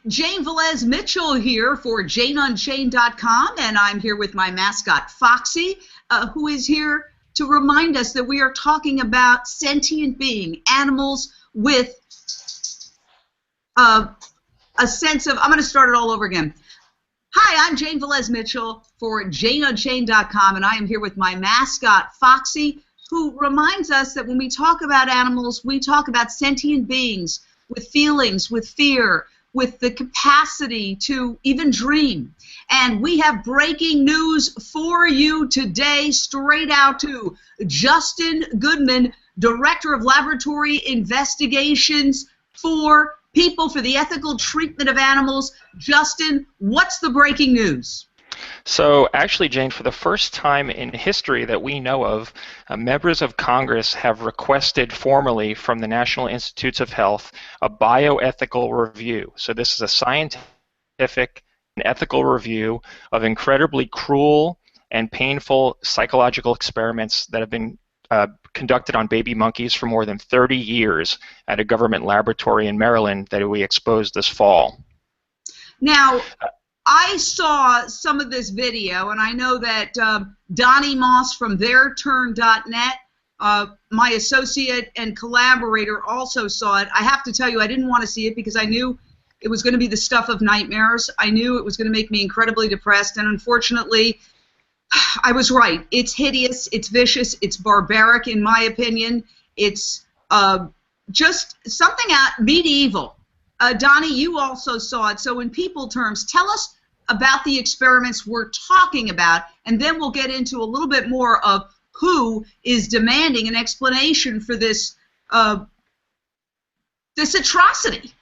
Jane Velez-Mitchell here for JaneUnchained.com, and I'm here with my mascot, Foxy, who is here to remind us that we are talking about sentient being, animals with a sense of, I'm going to start it all over again. Hi, I'm Jane Velez-Mitchell for JaneUnchained.com, and I am here with my mascot, Foxy, who reminds us that when we talk about animals, we talk about sentient beings with feelings, with fear, with the capacity to even dream. And we have breaking news for you today, straight out to Justin Goodman, Director of Laboratory Investigations for People for the Ethical Treatment of Animals. Justin, what's the breaking news? So actually, Jane, for the first time in history that we know of, members of Congress have requested formally from the National Institutes of Health a bioethical review. So this is a scientific and ethical review of incredibly cruel and painful psychological experiments that have been conducted on baby monkeys for more than 30 years at a government laboratory in Maryland that we exposed this fall. Now, I saw some of this video, and I know that Donnie Moss from theirturn.net, my associate and collaborator, also saw it. I have to tell you, I didn't want to see it because I knew it was going to be the stuff of nightmares. I knew it was going to make me incredibly depressed, and unfortunately, I was right. It's hideous, it's vicious, it's barbaric, in my opinion. It's just something medieval. Donnie, you also saw it, so in people terms, tell us about the experiments we're talking about, and then we'll get into a little bit more of who is demanding an explanation for this this atrocity.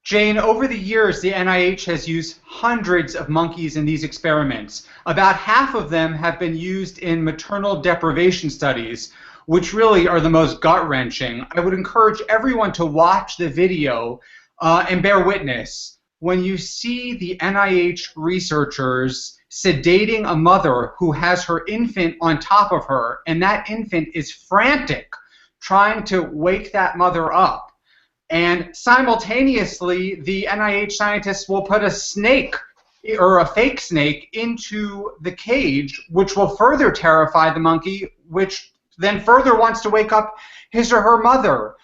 Jane, over the years, the NIH has used hundreds of monkeys in these experiments. About half of them have been used in maternal deprivation studies, which really are the most gut-wrenching. I would encourage everyone to watch the video and bear witness. When you see the NIH researchers sedating a mother who has her infant on top of her, and that infant is frantic, trying to wake that mother up, and simultaneously the NIH scientists will put a snake or a fake snake into the cage, which will further terrify the monkey, which then further wants to wake up his or her mother.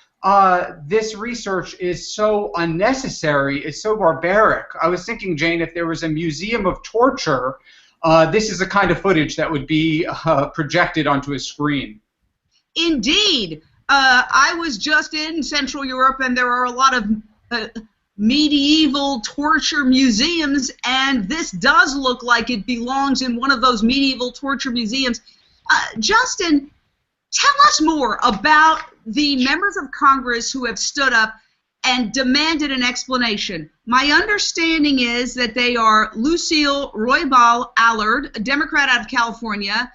This research is so unnecessary, it's so barbaric. I was thinking, Jane, if there was a museum of torture, this is the kind of footage that would be projected onto a screen. Indeed. I was just in Central Europe, and there are a lot of medieval torture museums, and this does look like it belongs in one of those medieval torture museums. Justin, tell us more about the members of Congress who have stood up and demanded an explanation. My understanding is that they are Lucille Roybal Allard, a Democrat out of California,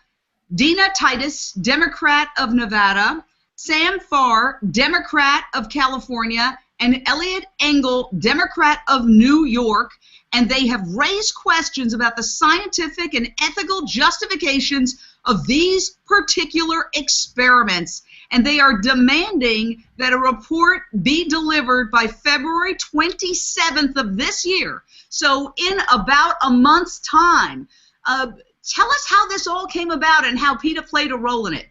Dina Titus, Democrat of Nevada, Sam Farr, Democrat of California, and Elliot Engel, Democrat of New York, and they have raised questions about the scientific and ethical justifications of these particular experiments, and they are demanding that a report be delivered by February 27th of this year, so in about a month's time. Tell us how this all came about and how PETA played a role in it.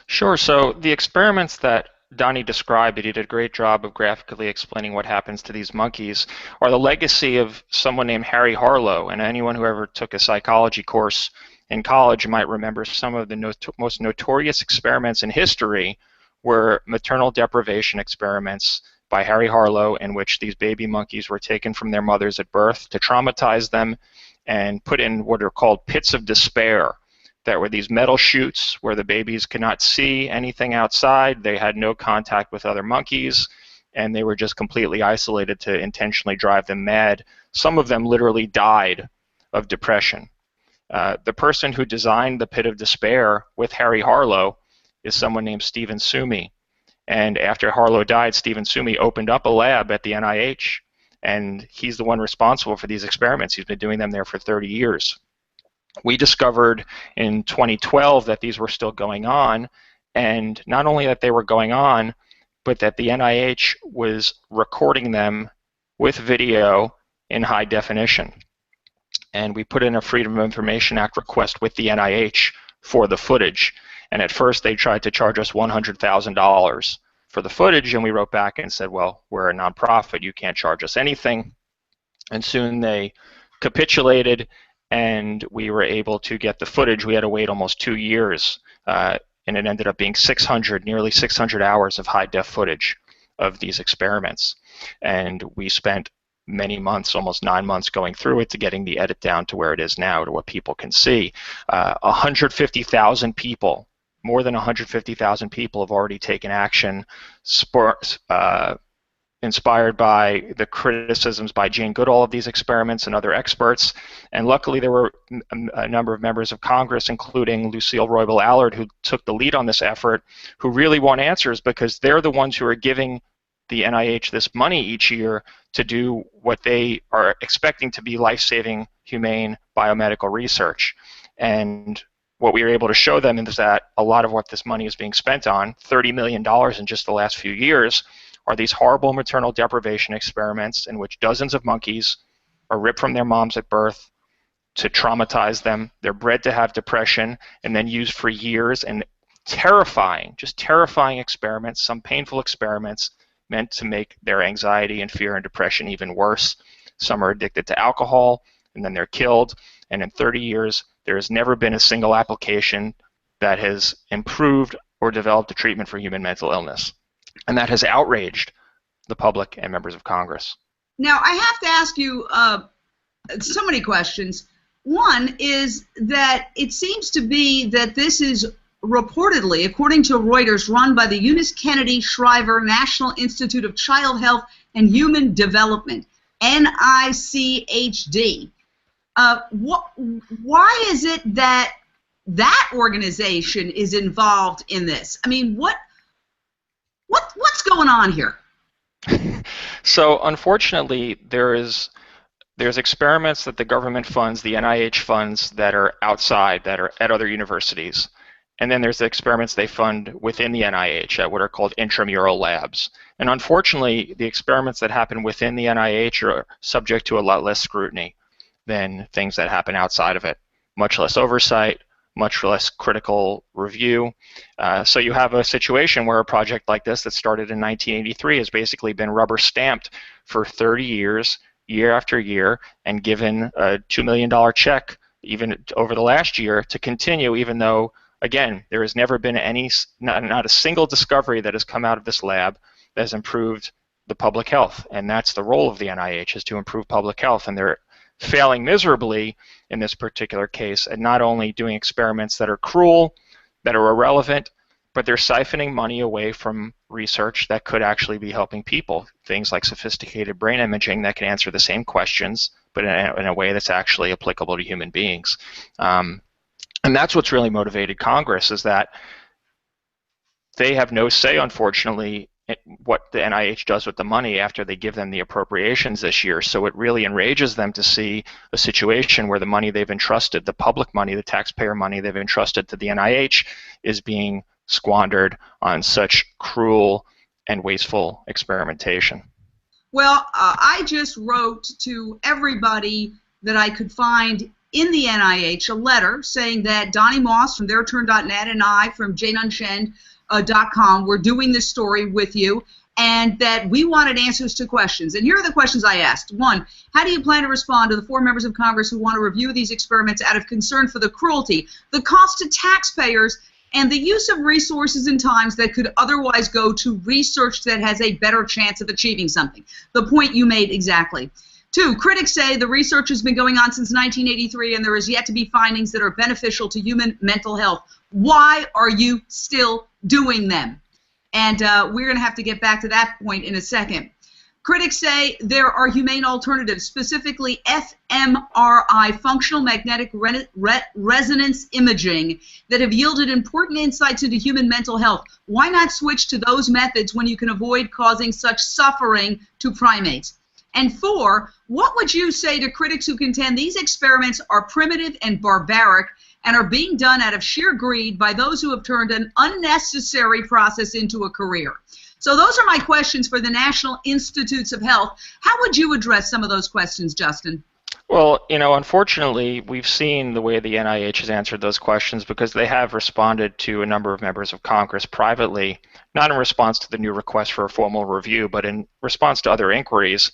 Sure. So the experiments that Donnie described, that he did a great job of graphically explaining what happens to these monkeys, are the legacy of someone named Harry Harlow. And anyone who ever took a psychology course in college might remember some of the most notorious experiments in history were maternal deprivation experiments by Harry Harlow, in which these baby monkeys were taken from their mothers at birth to traumatize them and put in what are called pits of despair. That were these metal chutes where the babies could not see anything outside. They had no contact with other monkeys, and they were just completely isolated to intentionally drive them mad. Some of them literally died of depression. The person who designed the pit of despair with Harry Harlow is someone named Stephen Sumi. And after Harlow died, Stephen Sumi opened up a lab at the NIH, and he's the one responsible for these experiments. He's been doing them there for 30 years. We discovered in 2012 that these were still going on, and not only that they were going on, but that the NIH was recording them with video in high definition. And we put in a Freedom of Information Act request with the NIH for the footage. And at first they tried to charge us $100,000 for the footage, and we wrote back and said, well, we're a nonprofit, you can't charge us anything. And soon they capitulated, and we were able to get the footage. We had to wait almost 2 years, and it ended up being nearly 600 hours of high-def footage of these experiments. And we spent many months, almost 9 months, going through it to getting the edit down to where it is now, to what people can see. 150,000 people, more than 150,000 people have already taken action, inspired by the criticisms by Jane Goodall of these experiments and other experts. And luckily there were a number of members of Congress, including Lucille Roybal Allard, who took the lead on this effort, who really want answers, because they're the ones who are giving the NIH this money each year to do what they are expecting to be life-saving, humane biomedical research. And what we were able to show them is that a lot of what this money is being spent on, $30 million in just the last few years, are these horrible maternal deprivation experiments in which dozens of monkeys are ripped from their moms at birth to traumatize them. They're bred to have depression and then used for years, and terrifying, just terrifying experiments, some painful experiments meant to make their anxiety and fear and depression even worse. Some are addicted to alcohol, and then they're killed. And in 30 years, there has never been a single application that has improved or developed a treatment for human mental illness. And that has outraged the public and members of Congress. Now, I have to ask you so many questions. One is that it seems to be that this is reportedly, according to Reuters, run by the Eunice Kennedy Shriver National Institute of Child Health and Human Development, NICHD. Why is it that that organization is involved in this? I mean, what's going on here? So, unfortunately, there's experiments that the government funds, the NIH funds, that are outside, that are at other universities. And then there's the experiments they fund within the NIH at what are called intramural labs. And unfortunately, the experiments that happen within the NIH are subject to a lot less scrutiny than things that happen outside of it. Much less oversight, much less critical review. So you have a situation where a project like this that started in 1983 has basically been rubber stamped for 30 years, year after year, and given a $2 million check even over the last year to continue, even though, again, there has never been not a single discovery that has come out of this lab that has improved the public health. And that's the role of the NIH, is to improve public health. And they're failing miserably in this particular case at not only doing experiments that are cruel, that are irrelevant, but they're siphoning money away from research that could actually be helping people. Things like sophisticated brain imaging that can answer the same questions, but in a way that's actually applicable to human beings. And that's what's really motivated Congress, is that they have no say, unfortunately, in what the NIH does with the money after they give them the appropriations this year. So it really enrages them to see a situation where the money they've entrusted, the public money, the taxpayer money they've entrusted to the NIH, is being squandered on such cruel and wasteful experimentation. Well, I just wrote to everybody that I could find in the NIH a letter saying that Donnie Moss from theirturn.net and I from janevelezmitchell.com were doing this story with you, and that we wanted answers to questions. And here are the questions I asked. One, how do you plan to respond to the 4 members of Congress who want to review these experiments out of concern for the cruelty, the cost to taxpayers, and the use of resources and times that could otherwise go to research that has a better chance of achieving something? The point you made exactly. 2, critics say the research has been going on since 1983 and there is yet to be findings that are beneficial to human mental health. Why are you still doing them? And we're going to have to get back to that point in a second. Critics say there are humane alternatives, specifically fMRI, functional magnetic resonance imaging, that have yielded important insights into human mental health. Why not switch to those methods when you can avoid causing such suffering to primates? And 4, what would you say to critics who contend these experiments are primitive and barbaric and are being done out of sheer greed by those who have turned an unnecessary process into a career? So those are my questions for the National Institutes of Health. How would you address some of those questions, Justin? Well, unfortunately, we've seen the way the NIH has answered those questions because they have responded to a number of members of Congress privately, not in response to the new request for a formal review, but in response to other inquiries.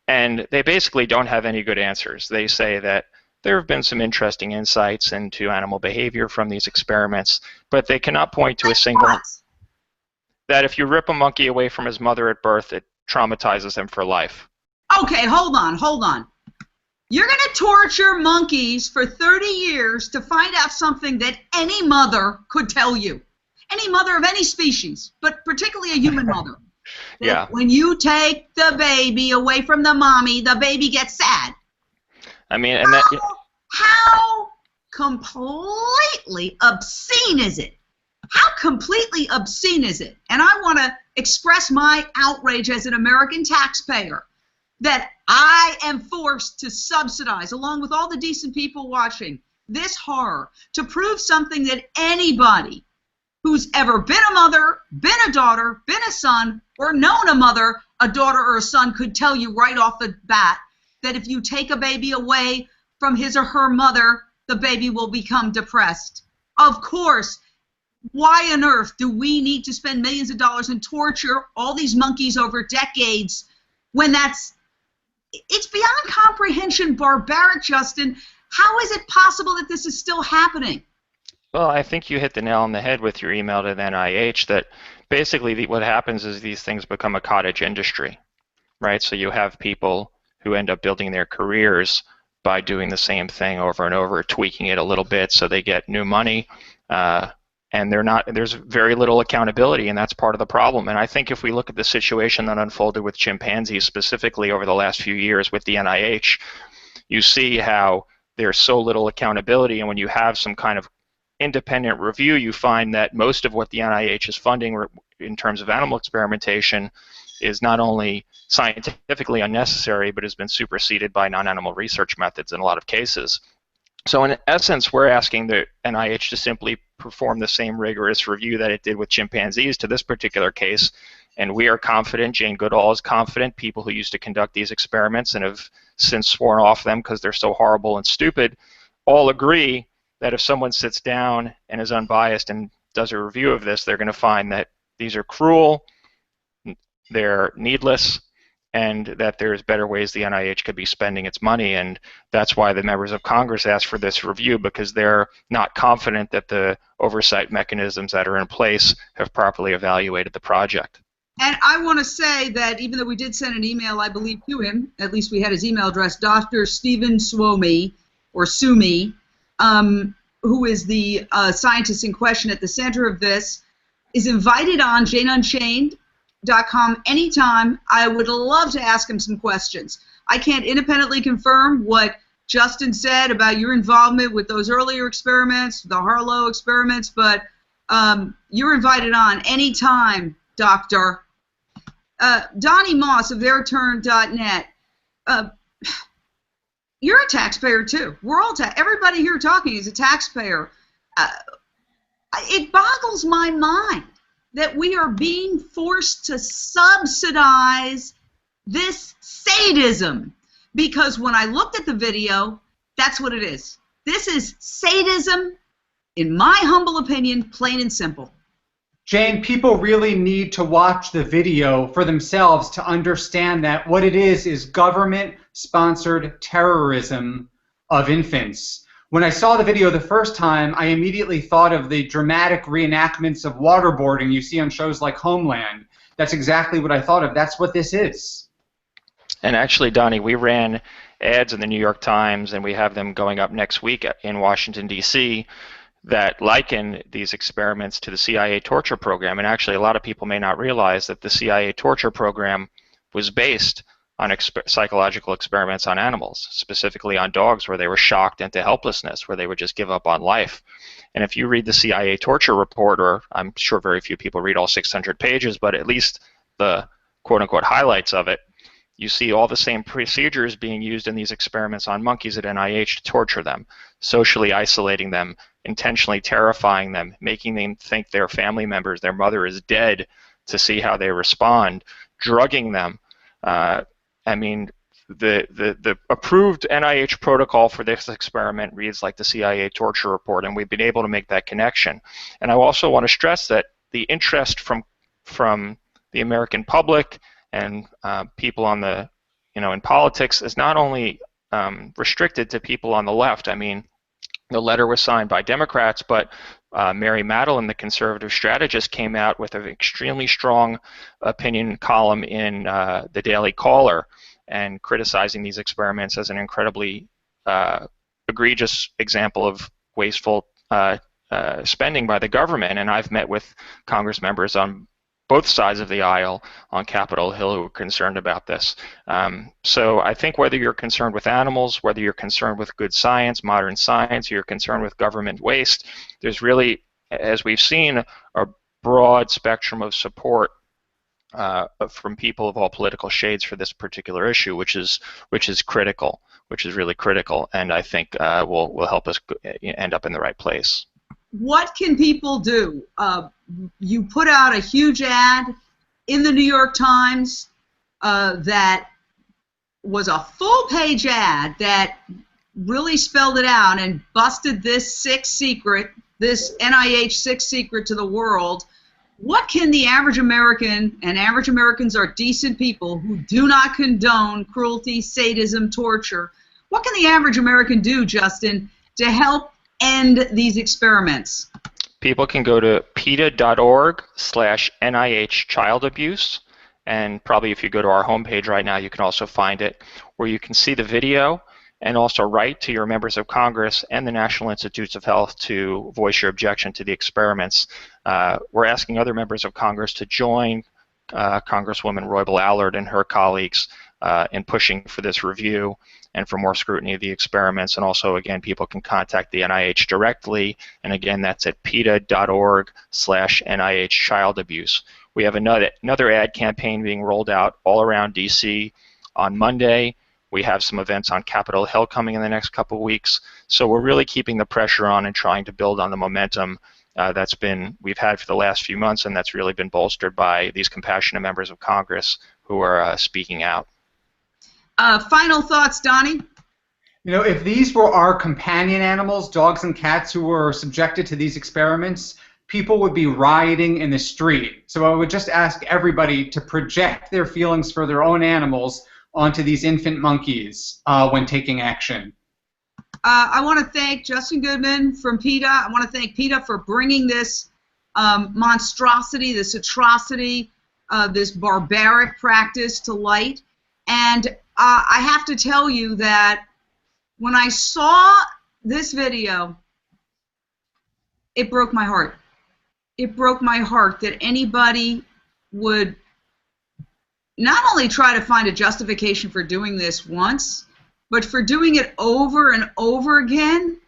And they basically don't have any good answers. They say that there have been some interesting insights into animal behavior from these experiments, but they cannot point to a single, that if you rip a monkey away from his mother at birth, it traumatizes him for life. Okay, hold on. You're going to torture monkeys for 30 years to find out something that any mother could tell you. Any mother of any species, but particularly a human mother. Yeah. When you take the baby away from the mommy, the baby gets sad. I mean, and how completely obscene is it? How completely obscene is it? And I want to express my outrage as an American taxpayer that I am forced to subsidize, along with all the decent people watching, this horror to prove something that anybody who's ever been a mother, been a daughter, been a son, or known a mother, a daughter, or a son could tell you right off the bat that if you take a baby away from his or her mother, the baby will become depressed. Of course. Why on earth do we need to spend millions of dollars and torture all these monkeys over decades when it's beyond comprehension barbaric, Justin? How is it possible that this is still happening? Well, I think you hit the nail on the head with your email to the NIH that basically what happens is these things become a cottage industry, right? So you have people who end up building their careers by doing the same thing over and over, tweaking it a little bit so they get new money. And there's very little accountability, and that's part of the problem. And I think if we look at the situation that unfolded with chimpanzees specifically over the last few years with the NIH, you see how there's so little accountability, and when you have some kind of independent review, you find that most of what the NIH is funding in terms of animal experimentation is not only scientifically unnecessary, but has been superseded by non-animal research methods in a lot of cases. So in essence, we're asking the NIH to simply perform the same rigorous review that it did with chimpanzees to this particular case, and we are confident, Jane Goodall is confident, people who used to conduct these experiments and have since sworn off them because they're so horrible and stupid, all agree that if someone sits down and is unbiased and does a review of this, they're going to find that these are cruel, they're needless, and that there's better ways the NIH could be spending its money, and that's why the members of Congress asked for this review, because they're not confident that the oversight mechanisms that are in place have properly evaluated the project. And I want to say that even though we did send an email, I believe, to him, at least we had his email address, Dr. Stephen Suomi, or Sumi, who is the scientist in question at the center of this, is invited on JaneUnchained.com anytime. I would love to ask him some questions. I can't independently confirm what Justin said about your involvement with those earlier experiments, the Harlow experiments, but you're invited on anytime, Doctor. Donnie Moss of Veriturn.net. You're a taxpayer too. We're all everybody here talking is a taxpayer. It boggles my mind that we are being forced to subsidize this sadism, because when I looked at the video, that's what it is. This is sadism, in my humble opinion, plain and simple. Jane, people really need to watch the video for themselves to understand that what it is government-sponsored terrorism of infants. When I saw the video the first time, I immediately thought of the dramatic reenactments of waterboarding you see on shows like Homeland. That's exactly what I thought of. That's what this is. And actually, Donnie, we ran ads in the New York Times, and we have them going up next week in Washington, D.C., that liken these experiments to the CIA torture program. And actually, a lot of people may not realize that the CIA torture program was based on psychological experiments on animals, specifically on dogs, where they were shocked into helplessness, where they would just give up on life. And if you read the CIA torture report, or I'm sure very few people read all 600 pages, but at least the quote-unquote highlights of it, you see all the same procedures being used in these experiments on monkeys at NIH to torture them, socially isolating them, intentionally terrifying them, making them think their family members, their mother is dead, to see how they respond, drugging them. I mean, the approved NIH protocol for this experiment reads like the CIA torture report, and we've been able to make that connection. And I also want to stress that the interest from the American public and people on the, in politics is not only restricted to people on the left. I mean, the letter was signed by Democrats, but Mary Madeline, the conservative strategist, came out with an extremely strong opinion column in the Daily Caller and criticizing these experiments as an incredibly egregious example of wasteful spending by the government. And I've met with Congress members on both sides of the aisle on Capitol Hill who are concerned about this. So I think whether you're concerned with animals, whether you're concerned with good science, modern science, or you're concerned with government waste, there's really, as we've seen, a broad spectrum of support from people of all political shades for this particular issue, which is critical, which is really critical, and I think will help us end up in the right place. What can people do? You put out a huge ad in the New York Times that was a full-page ad that really spelled it out and busted this sixth secret, this NIH sixth secret to the world. What can the average American, and average Americans are decent people who do not condone cruelty, sadism, torture, what can the average American do, Justin, to help end these experiments? People can go to PETA.org/NIH child abuse, and probably if you go to our homepage right now, you can also find it, where you can see the video and also write to your members of Congress and the National Institutes of Health to voice your objection to the experiments. We're asking other members of Congress to join Congresswoman Roybal Allard and her colleagues in pushing for this review and for more scrutiny of the experiments. And also, again, people can contact the NIH directly, and again, that's at PETA.org/NIH child abuse. We have another ad campaign being rolled out all around DC on Monday. We have some events on Capitol Hill coming in the next couple of weeks. So we're really keeping the pressure on and trying to build on the momentum we've had for the last few months, and that's really been bolstered by these compassionate members of Congress who are speaking out. Final thoughts, Donnie? If these were our companion animals, dogs and cats who were subjected to these experiments, people would be rioting in the street. So I would just ask everybody to project their feelings for their own animals onto these infant monkeys when taking action. I want to thank Justin Goodman from PETA. I want to thank PETA for bringing this monstrosity, this atrocity, this barbaric practice to light. And I have to tell you that when I saw this video, it broke my heart. It broke my heart that anybody would not only try to find a justification for doing this once, but for doing it over and over again,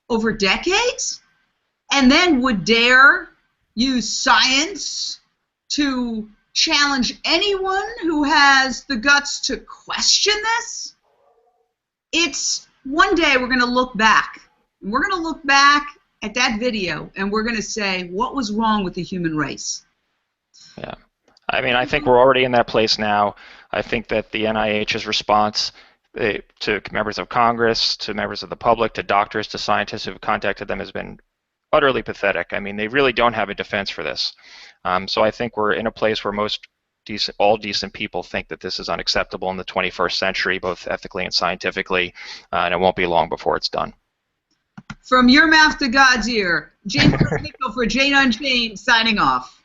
over decades, and then would dare use science to challenge anyone who has the guts to question this. It's one day we're going to look back. We're going to look back at that video, and we're going to say, what was wrong with the human race? Yeah. I mean, I think we're already in that place now. I think that the NIH's response to members of Congress, to members of the public, to doctors, to scientists who have contacted them has been utterly pathetic. I mean, they really don't have a defense for this. So I think we're in a place where all decent people think that this is unacceptable in the 21st century, both ethically and scientifically, and it won't be long before it's done. From your mouth to God's ear, Janevelez-Mitchell for Jane Unchained, signing off.